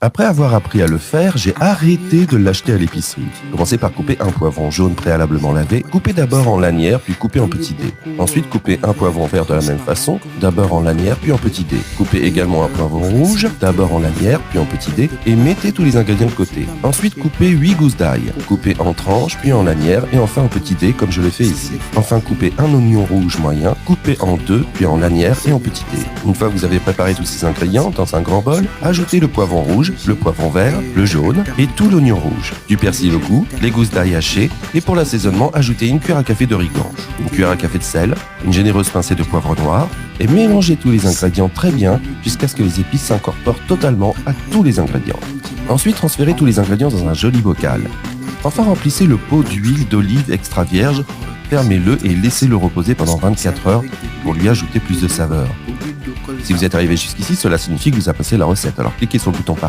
Après avoir appris à le faire, j'ai arrêté de l'acheter à l'épicerie. Commencez par couper un poivron jaune préalablement lavé. Coupez d'abord en lanières, puis coupez en petits dés. Ensuite, coupez un poivron vert de la même façon, d'abord en lanières, puis en petits dés. Coupez également un poivron rouge, d'abord en lanières, puis en petits dés, et mettez tous les ingrédients de côté. Ensuite, coupez 8 gousses d'ail. Coupez en tranches, puis en lanières, et enfin en petits dés, comme je le fais ici. Enfin, coupez un oignon rouge moyen, coupez en deux, puis en lanières et en petits dés. Une fois que vous avez préparé tous ces ingrédients dans un grand bol, ajoutez le poivron rouge, le poivron vert, le jaune et tout l'oignon rouge. Du persil au goût, les gousses d'ail hachées et pour l'assaisonnement, ajoutez une cuillère à café de riz blanche, une cuillère à café de sel, une généreuse pincée de poivre noir et mélangez tous les ingrédients très bien jusqu'à ce que les épices s'incorporent totalement à tous les ingrédients. Ensuite, transférez tous les ingrédients dans un joli bocal. Enfin, remplissez le pot d'huile d'olive extra vierge, fermez-le et laissez-le reposer pendant 24 heures pour lui ajouter plus de saveur. Si vous êtes arrivé jusqu'ici, cela signifie que vous appréciez la recette. Alors cliquez sur le bouton partage